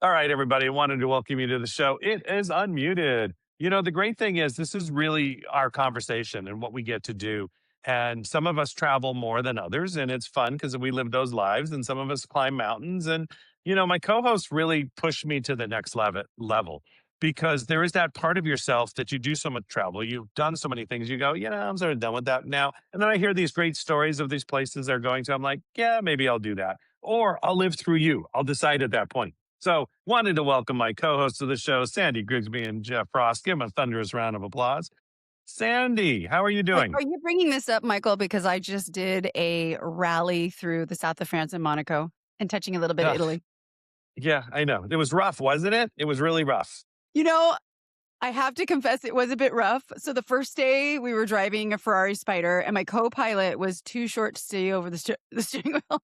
All right, everybody. I wanted to welcome you to the show. It is unmuted. The great thing is this is really our conversation and what we get to do. And some of us travel more than others, and it's fun because we live those lives. And some of us climb mountains. And my co-host really pushed me to the next level because there is that part of yourself that you do so much travel. You've done so many things. You go, I'm sort of done with that now. And then I hear these great stories of these places they're going to. I'm like, yeah, maybe I'll do that, or I'll live through you. I'll decide at that point. So, wanted to welcome my co-hosts of the show, Sandy Grigsby and Jeff Frost. Give them a thunderous round of applause. Sandy, how are you doing? Are you bringing this up, Michael, because I just did a rally through the south of France and Monaco and touching a little bit of Ugh, Italy? yeah, I know. It was rough, wasn't it? It was really rough. You know, I have to confess it was a bit rough. So the first day we were driving a Ferrari Spider and my co-pilot was too short to stay over the steering wheel.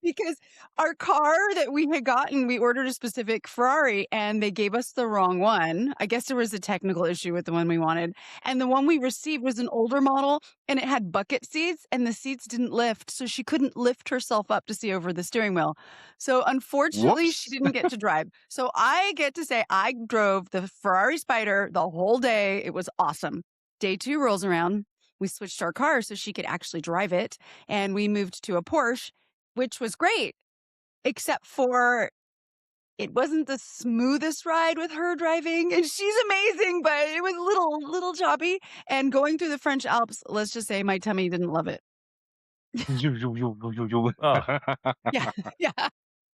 Because our car that we had gotten, we ordered a specific Ferrari and they gave us the wrong one. I guess there was a technical issue with the one we wanted. And the one we received was an older model and it had bucket seats and the seats didn't lift. So she couldn't lift herself up to see over the steering wheel. So unfortunately, she Whoops. didn't get to drive. So I get to say I drove the Ferrari Spider the whole day. It was awesome. Day 2 rolls around. We switched our car so she could actually drive it. And we moved to a Porsche, which was great, except for it wasn't the smoothest ride with her driving. And she's amazing, but it was a little choppy. And going through the French Alps, let's just say my tummy didn't love it. Oh, Yeah. Yeah.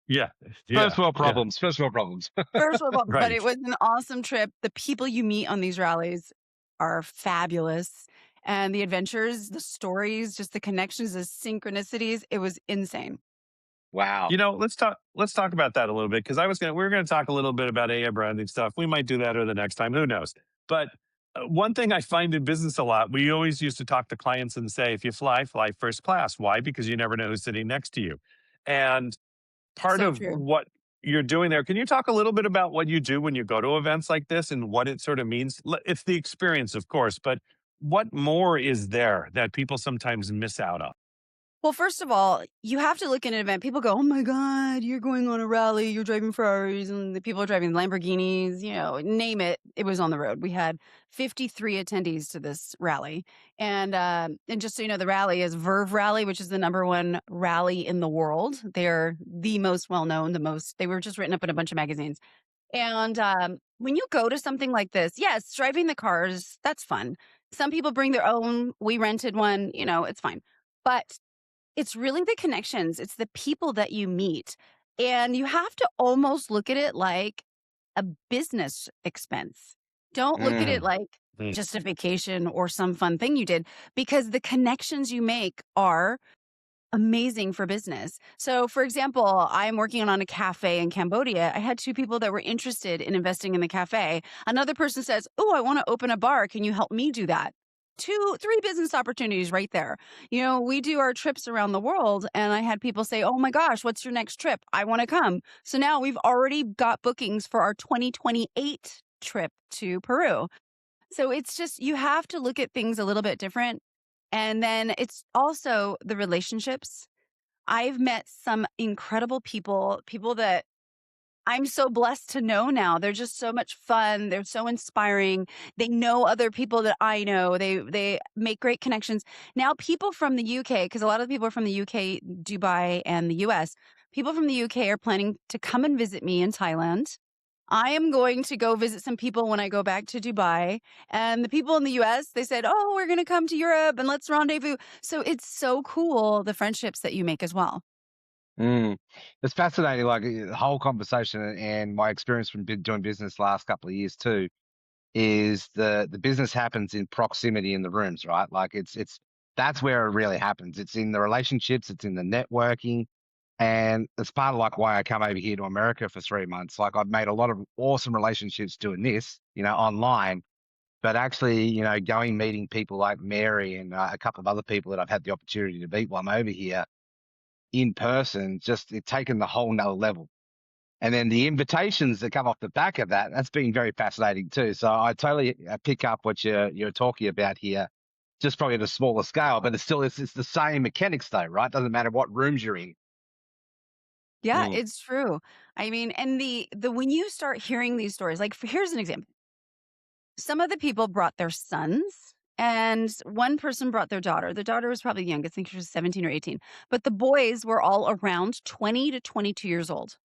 yeah, First yeah, world yeah, problems. First world problems. First of all, but it right. was an awesome trip. The people you meet on these rallies are fabulous. And the adventures, the stories, just the connections, the synchronicities, it was insane. Wow. Let's talk about that a little bit because we were gonna talk a little bit about AI branding stuff. We might do that or the next time. Who knows? But one thing I find in business a lot, we always used to talk to clients and say, if you fly first class. Why? Because you never know who's sitting next to you. And part So of true. what you're doing there, can you talk a little bit about what you do when you go to events like this and what it sort of means? It's the experience, of course, but what more is there that people sometimes miss out on? Well, first of all, you have to look at an event. People go, "Oh my God, you're going on a rally, you're driving Ferraris, and the people are driving Lamborghinis, name it. It was on the road. We had 53 attendees to this rally. And just so you know, the rally is Verve Rally, which is the number one rally in the world. They're the most well known, they were just written up in a bunch of magazines. And when you go to something like this, yes, driving the cars, that's fun. Some people bring their own. We rented one, it's fine. But it's really the connections, it's the people that you meet, and you have to almost look at it like a business expense. Don't look at it Mm. like Mm. just a vacation or some fun thing you did, because the connections you make are amazing for business. So, for example, I'm working on a cafe in Cambodia. I had 2 people that were interested in investing in the cafe. Another person says, "Oh, I want to open a bar. Can you help me do that?" 2, 3 business opportunities right there. We do our trips around the world, and I had people say, "Oh my gosh, what's your next trip? I want to come." So now we've already got bookings for our 2028 trip to Peru. So it's just, you have to look at things a little bit different. And then it's also the relationships. I've met some incredible people that I'm so blessed to know now. They're just so much fun. They're so inspiring. They know other people that I know. They make great connections. Now people from the UK, because a lot of the people are from the UK, Dubai, and the US. People from the UK are planning to come and visit me in Thailand. I am going to go visit some people when I go back to Dubai. And the people in the US, they said, "Oh, we're going to come to Europe and let's rendezvous." So it's so cool, the friendships that you make as well. Mm. It's fascinating. Like the whole conversation and my experience from doing business last couple of years too is the business happens in proximity in the rooms, right? Like it's that's where it really happens. It's in the relationships. It's in the networking. And it's part of like why I come over here to America for 3 months. Like I've made a lot of awesome relationships doing this, online, but actually, going meeting people like Mary and a couple of other people that I've had the opportunity to meet while I'm over here in person, just it taken the whole nother level. And then the invitations that come off the back of that, that's been very fascinating too. So I totally pick up what you're talking about here, just probably at a smaller scale, but it's the same mechanics though, right? Doesn't matter what rooms you're in. Yeah, Mm. it's true. I mean, and the when you start hearing these stories, like here's an example. Some of the people brought their sons, and one person brought their daughter. The daughter was probably the youngest, I think she was 17 or 18. But the boys were all around 20 to 22 years old.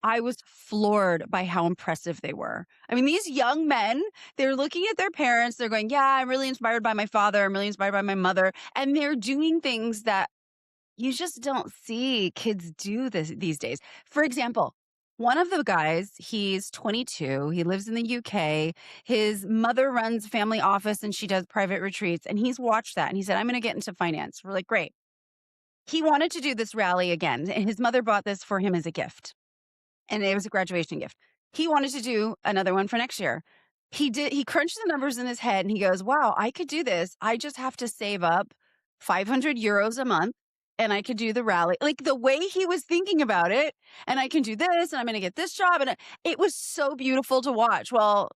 I was floored by how impressive they were. I mean, these young men, they're looking at their parents, they're going, "Yeah, I'm really inspired by my father, I'm really inspired by my mother." And they're doing things that you just don't see kids do these days. For example, one of the guys, he's 22, he lives in the UK. His mother runs a family office and she does private retreats, and he's watched that and he said, "I'm going to get into finance." We're like, "Great." He wanted to do this rally again, and his mother bought this for him as a gift, and it was a graduation gift. He wanted to do another one for next year. He crunched the numbers in his head and he goes, "Wow, I could do this. I just have to save up 500 euros a month and I could do the rally." Like the way he was thinking about it, and I can do this and I'm going to get this job. And it was so beautiful to watch. Well,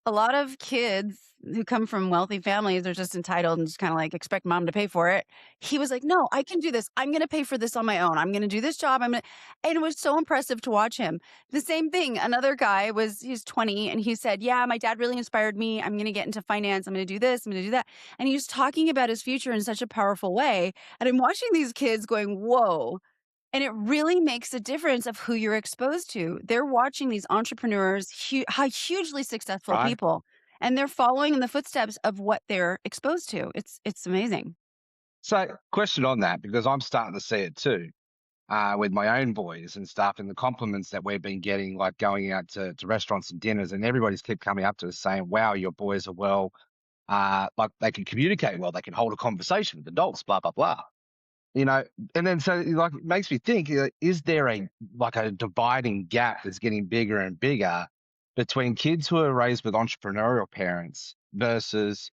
a lot of kids who come from wealthy families are just entitled and just kind of like expect mom to pay for it. He was like, "No, I can do this. I'm going to pay for this on my own. I'm going to do this job. And it was so impressive to watch him. The same thing. Another guy he's 20 and he said, "Yeah, my dad really inspired me. I'm going to get into finance. I'm going to do this. I'm going to do that." And he was talking about his future in such a powerful way. And I'm watching these kids going, "Whoa." And it really makes a difference of who you're exposed to. They're watching these entrepreneurs, hugely successful Right. people, and they're following in the footsteps of what they're exposed to. It's amazing. So, question on that, because I'm starting to see it too, with my own boys and stuff, and the compliments that we've been getting, like going out to restaurants and dinners, and everybody's keep coming up to us saying, "Wow, your boys are well, like they can communicate well, they can hold a conversation with adults, blah blah blah." You know, and then so like it makes me think, is there a like a dividing gap that's getting bigger and bigger between kids who are raised with entrepreneurial parents versus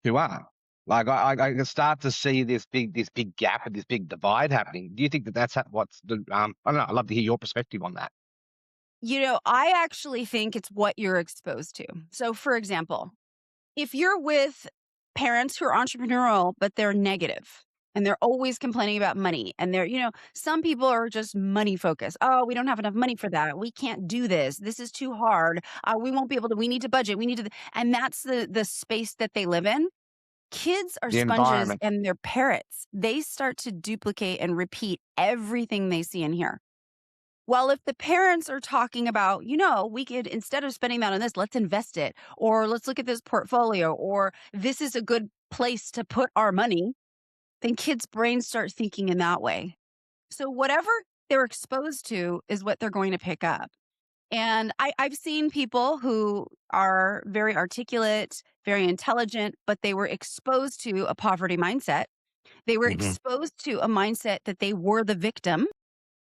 who aren't? Like I can start to see this big gap and this big divide happening. Do you think that what's the I don't know. I'd love to hear your perspective on that. I actually think it's what you're exposed to. So, for example, if you're with parents who are entrepreneurial, but they're negative and they're always complaining about money, and some people are just money focused. "Oh, we don't have enough money for that. We can't do this. This is too hard. We won't be able to. We need to budget. We need to." And that's the space that they live in. Kids are The sponges environment. and they're parrots. They start to duplicate and repeat everything they see and hear. Well, if the parents are talking about, we could, instead of spending that on this, let's invest it, or let's look at this portfolio, or this is a good place to put our money, then kids' brains start thinking in that way. So whatever they're exposed to is what they're going to pick up. And I've seen people who are very articulate, very intelligent, but they were exposed to a poverty mindset. They were Hmm. exposed to a mindset that they were the victim,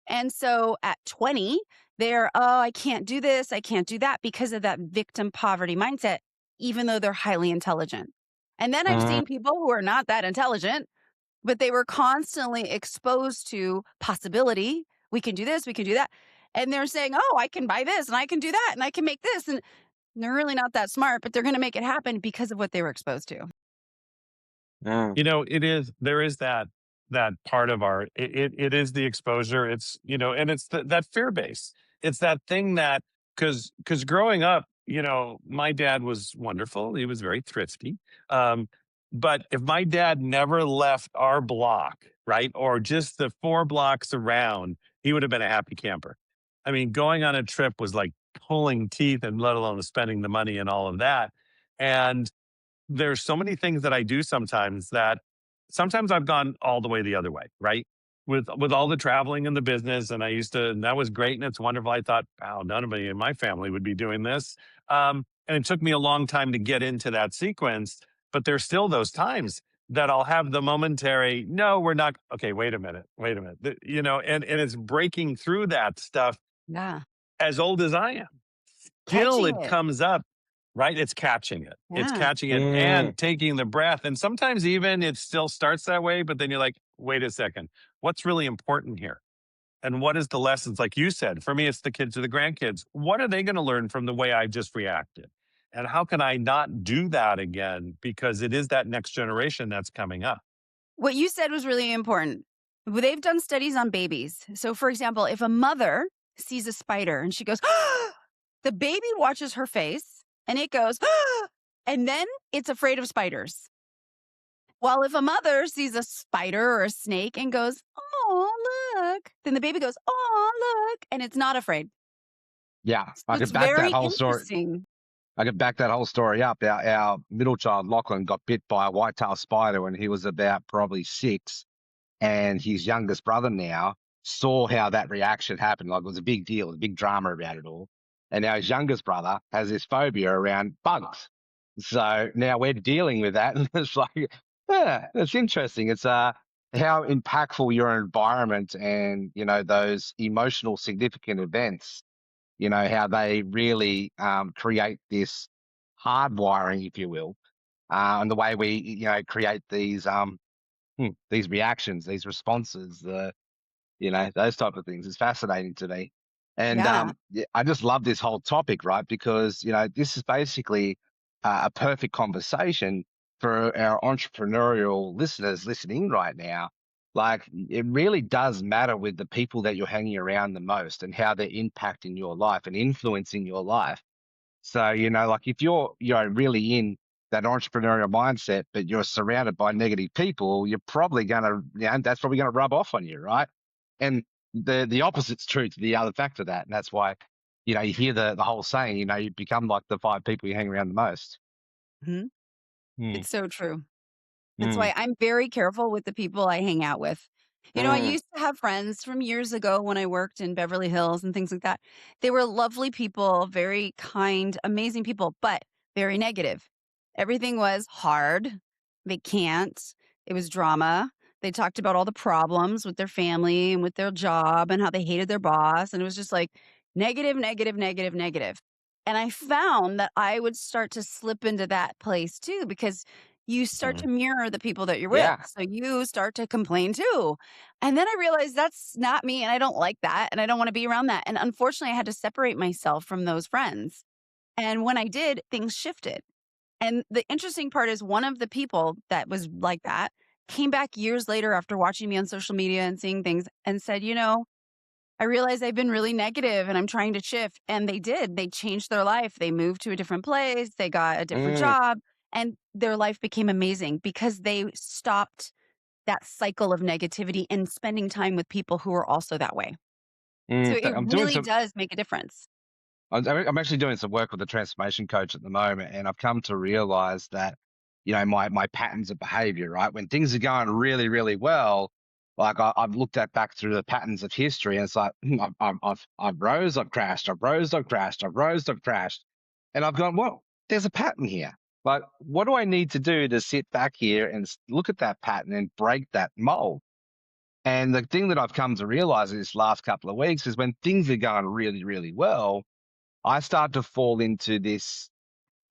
and so at 20, they're, "Oh, I can't do this. I can't do that," because of that victim poverty mindset, even though they're highly intelligent. And then I've seen people who are not that intelligent, but they were constantly exposed to possibility. We can do this, we can do that. And they're saying, "Oh, I can buy this and I can do that and I can make this." And they're really not that smart, but they're going to make it happen because of what they were exposed to. Mm. There is that part of it is the exposure. It's, and it's that fear base. It's that thing that, because growing up, my dad was wonderful. He was very thrifty. Um, but if my dad never left our block, right, or just the 4 blocks around, he would have been a happy camper. I mean, going on a trip was like pulling teeth, and let alone spending the money and all of that. And there's so many things that I do sometimes that sometimes I've gone all the way the other way, right? With all the traveling and the business, and and that was great and it's wonderful. I thought, wow, nobody in my family would be doing this. And it took me a long time to get into that sequence, but there's still those times that I'll have the momentary, no, we're not. Okay, wait a minute. And it's breaking through that stuff Yeah. as old as I am. Still, Catching it it. comes up. Right? It's catching it. It's Yeah. catching it Mm. and taking the breath. And sometimes even it still starts that way, but then you're like, wait a second, what's really important here? And what is the lessons? Like you said, for me, it's the kids or the grandkids. What are they going to learn from the way I just reacted? And how can I not do that again? Because it is that next generation that's coming up. What you said was really important. Well, they've done studies on babies. So, for example, if a mother sees a spider and she goes, the baby watches her face and it goes, and then it's afraid of spiders. While if a mother sees a spider or a snake and goes, oh, look, then the baby goes, oh, look, and it's not afraid. Yeah, So I it's could back that very whole story. interesting. I could back that whole story up. Our middle child Lachlan got bit by a white-tailed spider when he was about probably 6, and his youngest brother now saw how that reaction happened. Like, it was a big deal, a big drama about it all. And now his youngest brother has this phobia around bugs. So now we're dealing with that, and it's like, yeah, it's interesting. It's how impactful your environment and those emotional significant events, how they really create this hardwiring, if you will, and the way we create these reactions, these responses, those type of things is fascinating to me. And Yeah. yeah, I just love this whole topic, right? Because this is basically a perfect conversation for our entrepreneurial listeners listening right now. Like, it really does matter with the people that you're hanging around the most and how they're impacting your life and influencing your life. So, like, if you're really in that entrepreneurial mindset, but you're surrounded by negative people, you're probably gonna, that's probably gonna rub off on you, right? And the opposite's true to the other fact of that. And that's why, you hear the whole saying, you become like the 5 people you hang around the most. Mhm. Mm, It's so true. That's mm, why I'm very careful with the people I hang out with. I mm, used to have friends from years ago when I worked in Beverly Hills and things like that. They were lovely people, very kind, amazing people, but very negative. Everything was hard. They can't. It was drama. They talked about all the problems with their family and with their job and how they hated their boss. And it was just like negative, negative, negative, negative. And I found that I would start to slip into that place too because you start mm. to mirror the people that you're with. Yeah. So you start to complain too. And then I realized that's not me and I don't like that and I don't want to be around that. And unfortunately, I had to separate myself from those friends. And when I did, things shifted. And the interesting part is one of the people that was like that came back years later after watching me on social media and seeing things and said, I realize I've been really negative and I'm trying to shift. And they did. They changed their life. They moved to a different place. They got a different Mm, job and their life became amazing because they stopped that cycle of negativity and spending time with people who are also that way. So it I'm doing really some. does make a difference. I'm actually doing some work with a transformation coach at the moment, and I've come to realize that, my patterns of behavior, right? When things are going really, really well, like I've looked at back through the patterns of history, and it's like, I've rose, I've crashed, I've rose, I've crashed, I've rose, I've crashed, and I've gone, well, there's a pattern here. Like, what do I need to do to sit back here and look at that pattern and break that mold? And the thing that I've come to realize in this last couple of weeks is when things are going really, really well, I start to fall into this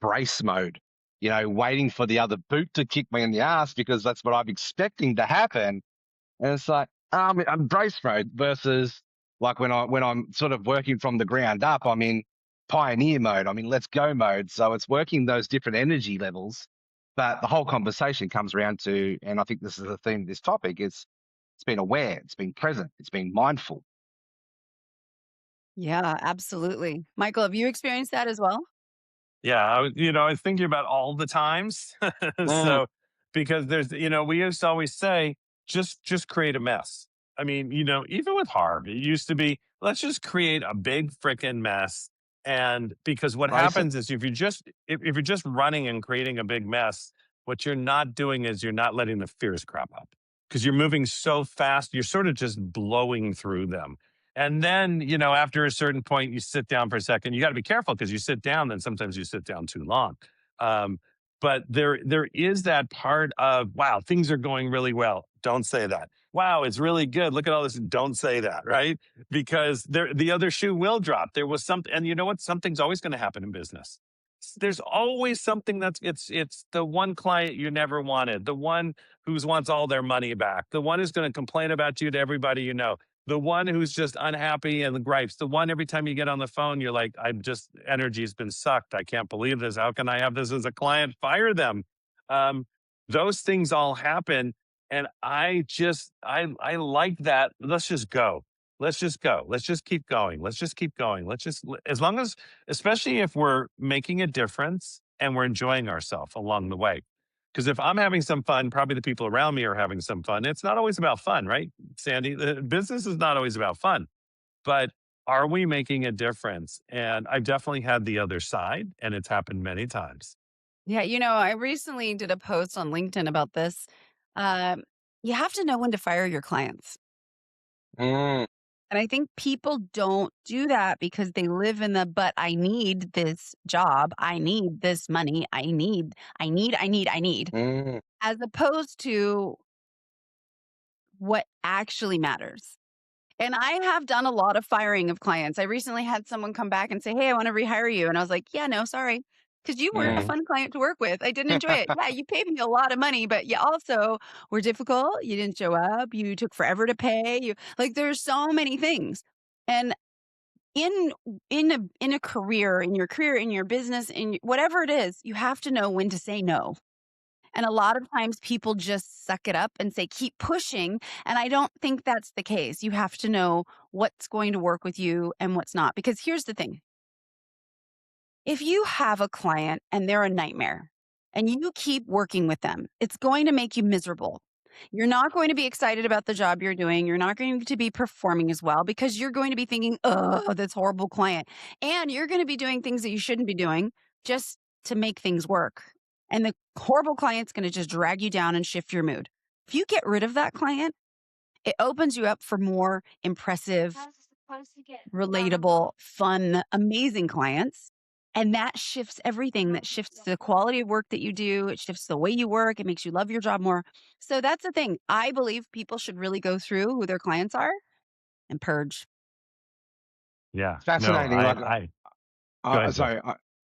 brace mode, waiting for the other boot to kick me in the ass because that's what I'm expecting to happen. And it's like, I'm brace mode versus like when I'm sort of working from the ground up, I'm in pioneer mode, I'm in let's go mode. So it's working those different energy levels. But the whole conversation comes around to, and I think this is the theme of this topic, it's been aware, it's been present, it's been mindful. Yeah, absolutely. Michael, have you experienced that as well? Yeah, I was thinking about all the times. Mm, So, because we used to always say, just create a mess. I mean, even with Harv, it used to be, let's just create a big freaking mess. And because what brace it. happens is if you're just running and creating a big mess, what you're not doing is you're not letting the fears crop up because you're moving so fast, you're sort of just blowing through them. And then, after a certain point, you sit down for a second. You got to be careful because you sit down, then sometimes you sit down too long. Um, but there is that part of, wow, things are going really well. Don't say that. Wow, it's really good. Look at all this. Don't say that, right? Because the other shoe will drop. There was something, and you know what? Something's always going to happen in business. There's always something it's the one client you never wanted, the one who wants all their money back, the one who's going to complain about you to everybody you know, the one who's just unhappy and the gripes, the one every time you get on the phone, you're like, I'm just energy's been sucked. I can't believe this. How can I have this as a client? Fire them. Um, those things all happen. And I like that. Let's just go. Let's just go. Let's just keep going. Let's just keep going. As long as, especially if we're making a difference and we're enjoying ourselves along the way. Because if I'm having some fun, probably the people around me are having some fun. It's not always about fun, right, Sandy? The business is not always about fun, but are we making a difference? And I've definitely had the other side, and it's happened many times. Yeah, I recently did a post on LinkedIn about this. Um, you have to know when to fire your clients. Mm, And I think people don't do that because they live in the, but I need this job. I need this money. I need, mm, as opposed to what actually matters. And I have done a lot of firing of clients. I recently had someone come back and say, "Hey, I want to rehire you." And I was like, "Yeah, no, sorry. Because you weren't a mm. fun client to work with. I didn't enjoy it. Yeah, you paid me a lot of money, but you also were difficult. You didn't show up. You took forever to pay. You like there's so many things. And in in a career, in your business, whatever it is, you have to know when to say no. And a lot of times people just suck it up and say, keep pushing. And I don't think that's the case. You have to know what's going to work with you and what's not. Because here's the thing, if you have a client and they're a nightmare and you keep working with them, it's going to make you miserable. You're not going to be excited about the job you're doing. You're not going to be performing as well because you're going to be thinking, oh, this horrible client. And you're going to be doing things that you shouldn't be doing just to make things work. And the horrible client's going to just drag you down and shift your mood. If you get rid of that client, it opens you up for more impressive, relatable, fun, amazing clients. And that shifts everything. That shifts the quality of work that you do. It shifts the way you work. It makes you love your job more. So that's the thing. I believe people should really go through who their clients are and purge. Yeah. It's No, fascinating. Like, go ahead, Jeff. sorry,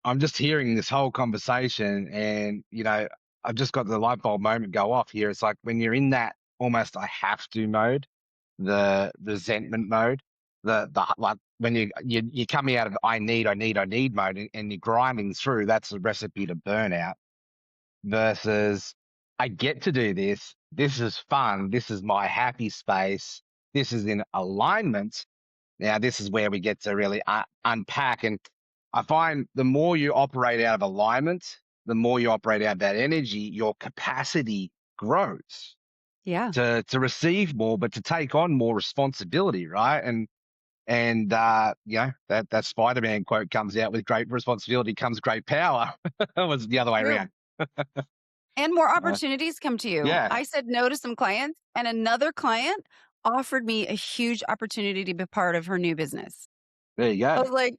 I'm just hearing this whole conversation, and I've just got the light bulb moment go off here. It's like when you're in that almost I have to mode, the resentment mode, the like when you're coming out of I need mode, and you're grinding through. That's a recipe to burnout. Versus, I get to do this. This is fun. This is my happy space. This is in alignment. Now, this is where we get to really unpack. And I find the more you operate out of alignment, the more you operate out of that energy, your capacity grows Yeah, to receive more, but to take on more responsibility, right? And that Spider-Man quote comes out: with great responsibility comes great power. It was the other way true. around. And more Uh, opportunities come to you. yeah, I said no to some clients, and another client offered me a huge opportunity to be part of her new business. there you I go. was like,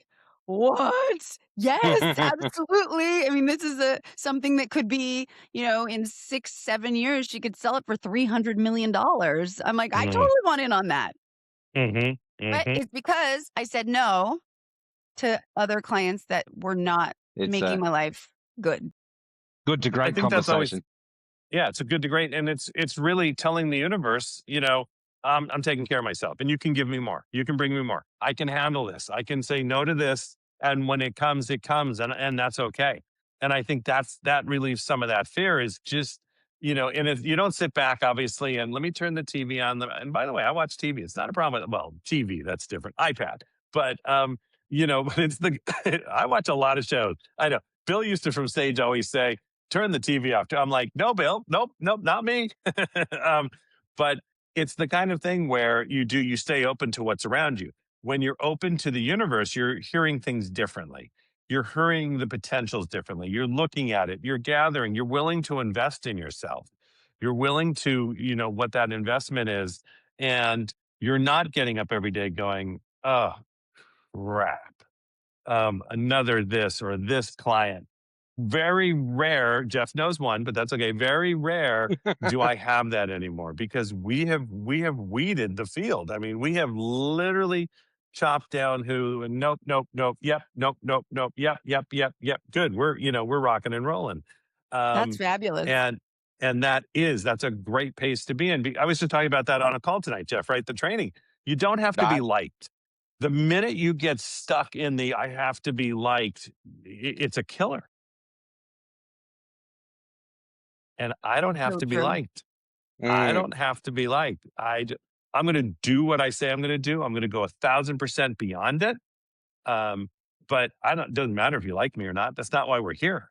"What? Yes, absolutely." I mean, this is something that could be, in 6, 7 years, she could sell it for $300 million. I'm like, "I Mm, totally want in on that." mhm, But mhm. it's because I said no to other clients that were not It's making a my life good. good to I great think that's always conversation. Yeah, it's a good to great, and it's really telling the universe, I'm taking care of myself, and you can give me more. You can bring me more. I can handle this. I can say no to this, and when it comes, and that's okay. And I think that relieves some of that fear. Is just and if you don't sit back, obviously, and let me turn the TV on. And by the way, I watch TV. It's not a problem. Well, TV that's different. iPad, but but it's the I watch a lot of shows. I know Bill used to from stage always say, turn the TV off. I'm like, no, Bill, nope, nope, not me. um, but it's the kind of thing where you stay open to what's around you. When you're open to the universe, you're hearing things differently. You're hearing the potentials differently. You're looking at it. You're gathering. You're willing to invest in yourself. You're willing to, what that investment is. And you're not getting up every day going, oh, crap, another this or this client. Very rare, Jeff knows one, but that's okay. Very rare do I have that anymore because we have weeded the field. I mean, we have literally chopped down who and nope, nope, nope, yep, nope, nope, nope, yep, yep, yep, yep. Good. We're rocking and rolling. That's Um fabulous. and and that's a great pace to be in. I was just talking about that on a call tonight, Jeff, right? The training. You don't have to be Right. liked. The minute you get stuck in the I have to be liked, it's a killer. And I don't have So to be true. liked. I Mm. don't have to be liked. I'm going to do what I say I'm going to do. I'm going to go 1,000% beyond it. Um, but I don't, doesn't matter if you like me or not. That's not why we're here.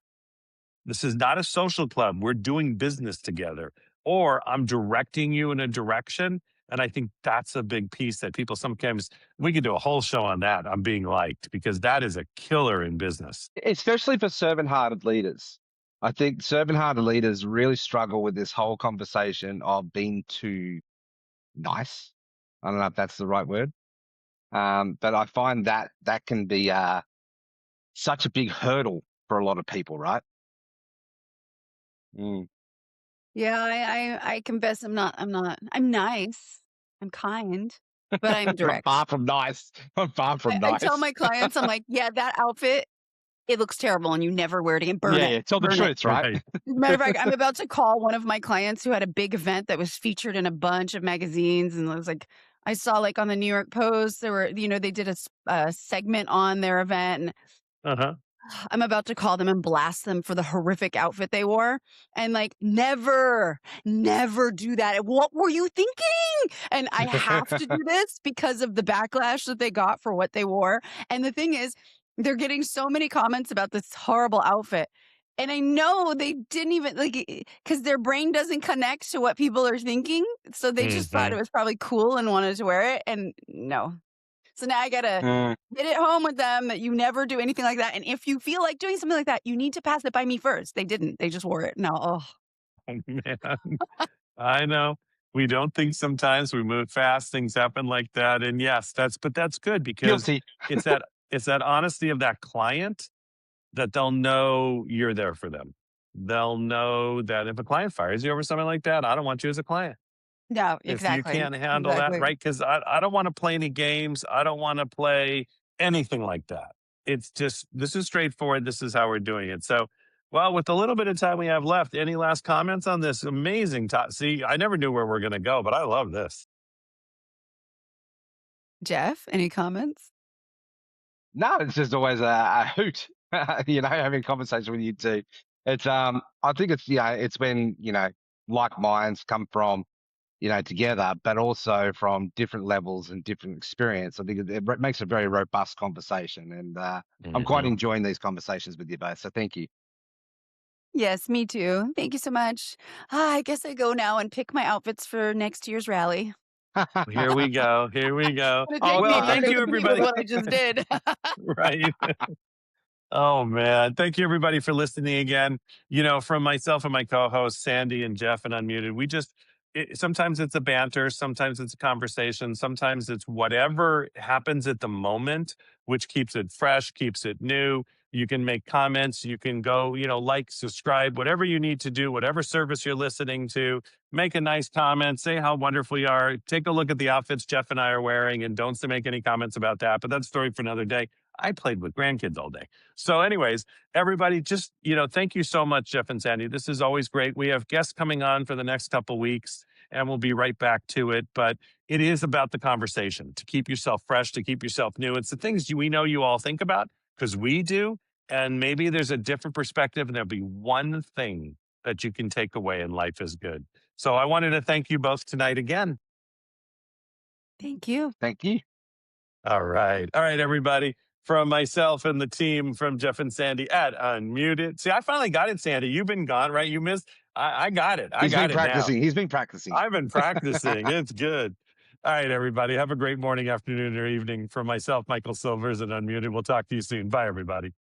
This is not a social club. We're doing business together, or I'm directing you in a direction. And I think that's a big piece that people sometimes, we could do a whole show on that, on being liked, because that is a killer in business. Especially for servant-hearted leaders. I think servant-hearted leaders really struggle with this whole conversation of being too nice. I don't know if that's the right word. But I find that that can be such a big hurdle for a lot of people, right? Mm. Yeah, I confess I'm nice. I'm kind, but I'm I'm direct. far from nice. I'm far from I tell nice. my clients, I'm like, "Yeah, that outfit, it looks terrible and you never wear it again. Burn Yeah, it. yeah. Tell the Burn it." truth, right? Right. Matter of fact, I'm about to call one of my clients who had a big event that was featured in a bunch of magazines, and it was like I saw, like, on the New York Post, there were they did a segment on their event, and Uh-huh. I'm about to call them and blast them for the horrific outfit they wore, and, like, never, never do that. "What were you thinking?" And I have to do this because of the backlash that they got for what they wore, and the thing is, they're getting so many comments about this horrible outfit, and I know they didn't even because their brain doesn't connect to what people are thinking, so they just thought Hmm. it was probably cool and wanted to wear it, and no. So now I gotta Mm. get it home with them that you never do anything like that, and if you feel like doing something like that, you need to pass it by me first. They didn't. They just wore it. No, oh, Oh, man. I know. We don't think sometimes, we move fast, things happen like that. And yes, but that's good because Guilty. it's that it's that honesty of that client that they'll know you're there for them. They'll know that if a client fires you over something like that, I don't want you as a client. no, If you exactly, can't handle that, exactly. right? Because I don't want to play any games. I don't want to play anything like that. It's just, this is straightforward. This is how we're doing it. So, well, with the little bit of time we have left, any last comments on this amazing top? See, I never knew where we're going to go, but I love this. Jeff, any comments? No, it's just always a hoot, having a conversation with you too. It's I think it's it's when, like minds come from, together, but also from different levels and different experience. I think it makes a very robust conversation, and I'm quite Mhm. enjoying these conversations with you both. So thank you. Yes, me too. Thank you so much. I guess I go now and pick my outfits for next year's rally. Here we go. Here we go. It'll Oh take me a Well, year thank to no. you, compete with everybody. what I just did. Right. Oh man, thank you everybody for listening again. From myself and my co-hosts Sandy and Jeff and Unmuted, sometimes it's a banter, sometimes it's a conversation, sometimes it's whatever happens at the moment, which keeps it fresh, keeps it new. You can make comments, you can go, like, subscribe, whatever you need to do, whatever service you're listening to, make a nice comment, say how wonderful you are, take a look at the outfits Jeff and I are wearing, and don't make any comments about that. But that's a story for another day. I played with grandkids all day. So, anyways, everybody, just, thank you so much, Jeff and Sandy. This is always great. We have guests coming on for the next couple weeks, and we'll be right back to it. But it is about the conversation to keep yourself fresh, to keep yourself new. It's the things we know you all think about because we do. And maybe there's a different perspective, and there'll be one thing that you can take away, and life is good. So, I wanted to thank you both tonight again. Thank you. Thank you. All right. All right, everybody. From myself and the team from Jeff and Sandy at Unmuted. See, I finally got it, Sandy. You've been gone, right? You missed. I got it. I He's been got it now. practicing. He's been practicing. I've been practicing. It's good. All right, everybody. Have a great morning, afternoon, or evening. From myself, Michael Silvers, and Unmuted. We'll talk to you soon. Bye, everybody.